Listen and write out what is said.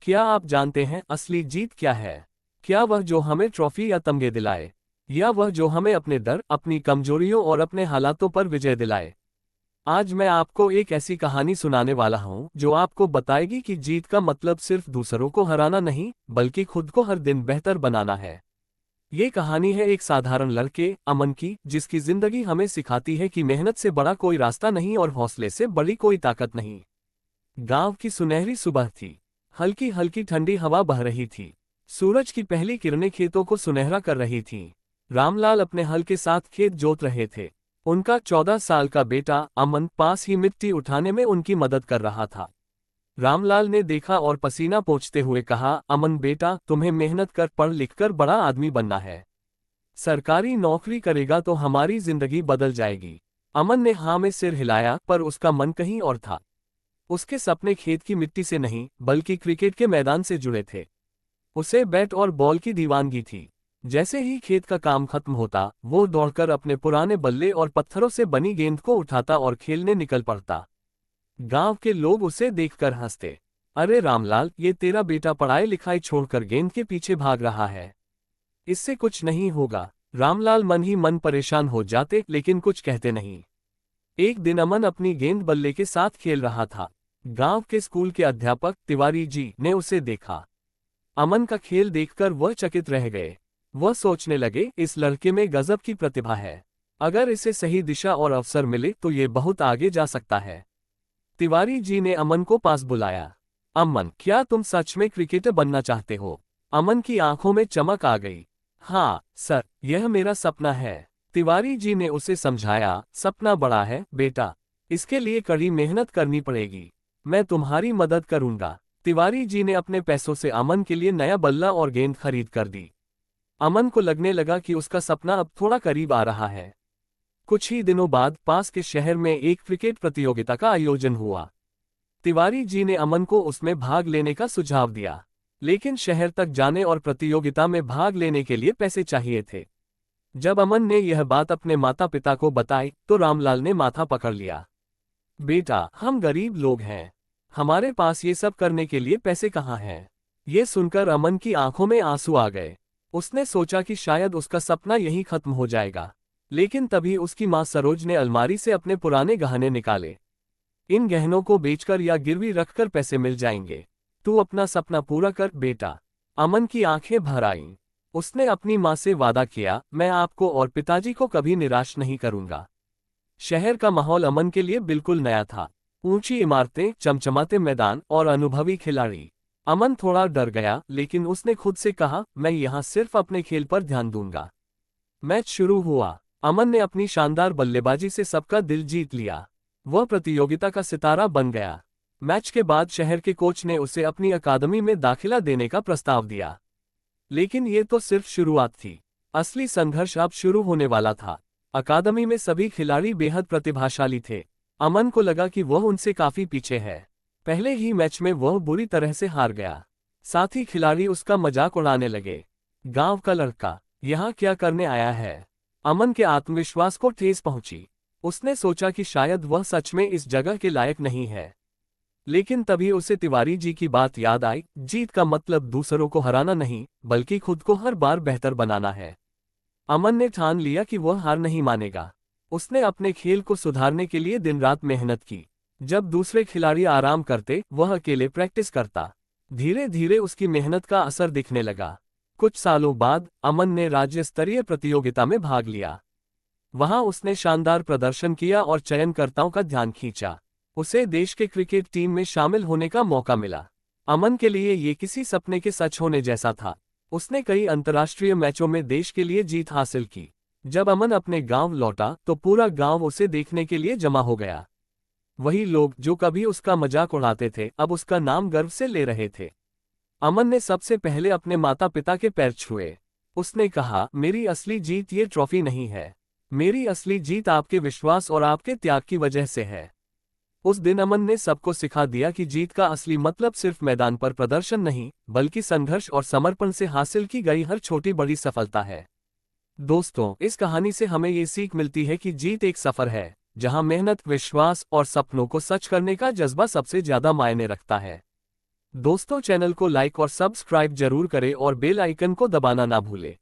क्या आप जानते हैं असली जीत क्या है? क्या वह जो हमें ट्रॉफी या तमगे दिलाए, या वह जो हमें अपने डर, अपनी कमजोरियों और अपने हालातों पर विजय दिलाए? आज मैं आपको एक ऐसी कहानी सुनाने वाला हूं जो आपको बताएगी कि जीत का मतलब सिर्फ दूसरों को हराना नहीं, बल्कि खुद को हर दिन बेहतर बनाना है। ये कहानी है एक साधारण लड़के, अमन की, जिसकी जिंदगी हमें सिखाती है कि मेहनत से बड़ा कोई रास्ता नहीं और हौसले से बड़ी कोई ताकत नहीं। गांव की सुनहरी सुबह थी। हल्की हल्की ठंडी हवा बह रही थी। सूरज की पहली किरणें खेतों को सुनहरा कर रही थीं। रामलाल अपने हल के साथ खेत जोत रहे थे। उनका 14 साल का बेटा अमन पास ही मिट्टी उठाने में उनकी मदद कर रहा था। रामलाल ने देखा और पसीना पोंछते हुए कहा, अमन बेटा, तुम्हें मेहनत कर पढ़ लिखकर बड़ा आदमी बनना है। सरकारी नौकरी करेगा तो हमारी जिंदगी बदल जाएगी। अमन ने हाँ में सिर हिलाया, पर उसका मन कहीं और था। उसके सपने खेत की मिट्टी से नहीं, बल्कि क्रिकेट के मैदान से जुड़े थे। उसे बैट और बॉल की दीवानगी थी। जैसे ही खेत का काम खत्म होता, वो दौड़कर अपने पुराने बल्ले और पत्थरों से बनी गेंद को उठाता और खेलने निकल पड़ता। गांव के लोग उसे देखकर हंसते। अरे रामलाल, ये तेरा बेटा पढ़ाई लिखाई छोड़कर गेंद के पीछे भाग रहा है। इससे कुछ नहीं होगा। रामलाल मन ही मन परेशान हो जाते, लेकिन कुछ कहते नहीं। एक दिन अमन अपनी गेंद बल्ले के साथ खेल रहा था। गांव के स्कूल के अध्यापक तिवारी जी ने उसे देखा। अमन का खेल देखकर वह चकित रह गए। वह सोचने लगे, इस लड़के में गजब की प्रतिभा है। अगर इसे सही दिशा और अवसर मिले तो ये बहुत आगे जा सकता है। तिवारी जी ने अमन को पास बुलाया। अमन, क्या तुम सच में क्रिकेटर बनना चाहते हो? अमन की आंखों में चमक आ गई। हाँ सर, यह मेरा सपना है। तिवारी जी ने उसे समझाया, सपना बड़ा है बेटा, इसके लिए कड़ी मेहनत करनी पड़ेगी। मैं तुम्हारी मदद करूंगा। तिवारी जी ने अपने पैसों से अमन के लिए नया बल्ला और गेंद खरीद कर दी। अमन को लगने लगा कि उसका सपना अब थोड़ा करीब आ रहा है। कुछ ही दिनों बाद पास के शहर में एक क्रिकेट प्रतियोगिता का आयोजन हुआ। तिवारी जी ने अमन को उसमें भाग लेने का सुझाव दिया, लेकिन शहर तक जाने और प्रतियोगिता में भाग लेने के लिए पैसे चाहिए थे। जब अमन ने यह बात अपने माता पिता को बताई तो रामलाल ने माथा पकड़ लिया। बेटा, हम गरीब लोग हैं, हमारे पास ये सब करने के लिए पैसे कहाँ हैं? ये सुनकर अमन की आंखों में आंसू आ गए। उसने सोचा कि शायद उसका सपना यहीं खत्म हो जाएगा। लेकिन तभी उसकी मां सरोज ने अलमारी से अपने पुराने गहने निकाले। इन गहनों को बेचकर या गिरवी रखकर पैसे मिल जाएंगे। तू अपना सपना पूरा कर बेटा। अमन की आंखें भर आईं। उसने अपनी मां से वादा किया, मैं आपको और पिताजी को कभी निराश नहीं करूंगा। शहर का माहौल अमन के लिए बिल्कुल नया था। ऊंची इमारतें, चमचमाते मैदान और अनुभवी खिलाड़ी। अमन थोड़ा डर गया, लेकिन उसने खुद से कहा, मैं यहाँ सिर्फ अपने खेल पर ध्यान दूंगा। मैच शुरू हुआ। अमन ने अपनी शानदार बल्लेबाजी से सबका दिल जीत लिया। वह प्रतियोगिता का सितारा बन गया। मैच के बाद शहर के कोच ने उसे अपनी अकादमी में दाखिला देने का प्रस्ताव दिया। लेकिन ये तो सिर्फ शुरुआत थी। असली संघर्ष अब शुरू होने वाला था। अकादमी में सभी खिलाड़ी बेहद प्रतिभाशाली थे। अमन को लगा कि वह उनसे काफी पीछे है। पहले ही मैच में वह बुरी तरह से हार गया। साथ ही खिलाड़ी उसका मजाक उड़ाने लगे। गांव का लड़का यहाँ क्या करने आया है? अमन के आत्मविश्वास को ठेस पहुंची। उसने सोचा कि शायद वह सच में इस जगह के लायक नहीं है। लेकिन तभी उसे तिवारी जी की बात याद आई, जीत का मतलब दूसरों को हराना नहीं, बल्कि खुद को हर बार बेहतर बनाना है। अमन ने ठान लिया कि वह हार नहीं मानेगा। उसने अपने खेल को सुधारने के लिए दिन रात मेहनत की। जब दूसरे खिलाड़ी आराम करते, वह अकेले प्रैक्टिस करता। धीरे धीरे उसकी मेहनत का असर दिखने लगा। कुछ सालों बाद अमन ने राज्य स्तरीय प्रतियोगिता में भाग लिया। वहां उसने शानदार प्रदर्शन किया और चयनकर्ताओं का ध्यान खींचा। उसे देश के क्रिकेट टीम में शामिल होने का मौका मिला। अमन के लिए ये किसी सपने के सच होने जैसा था। उसने कई अंतर्राष्ट्रीय मैचों में देश के लिए जीत हासिल की। जब अमन अपने गांव लौटा तो पूरा गांव उसे देखने के लिए जमा हो गया। वही लोग जो कभी उसका मजाक उड़ाते थे, अब उसका नाम गर्व से ले रहे थे। अमन ने सबसे पहले अपने माता पिता के पैर छुए। उसने कहा, मेरी असली जीत ये ट्रॉफी नहीं है। मेरी असली जीत आपके विश्वास और आपके त्याग की वजह से है। उस दिन अमन ने सबको सिखा दिया कि जीत का असली मतलब सिर्फ मैदान पर प्रदर्शन नहीं, बल्कि संघर्ष और समर्पण से हासिल की गई हर छोटी बड़ी सफलता है। दोस्तों, इस कहानी से हमें ये सीख मिलती है कि जीत एक सफर है, जहां मेहनत, विश्वास और सपनों को सच करने का जज्बा सबसे ज्यादा मायने रखता है। दोस्तों, चैनल को लाइक और सब्सक्राइब जरूर करें और बेल आइकन को दबाना ना भूलें।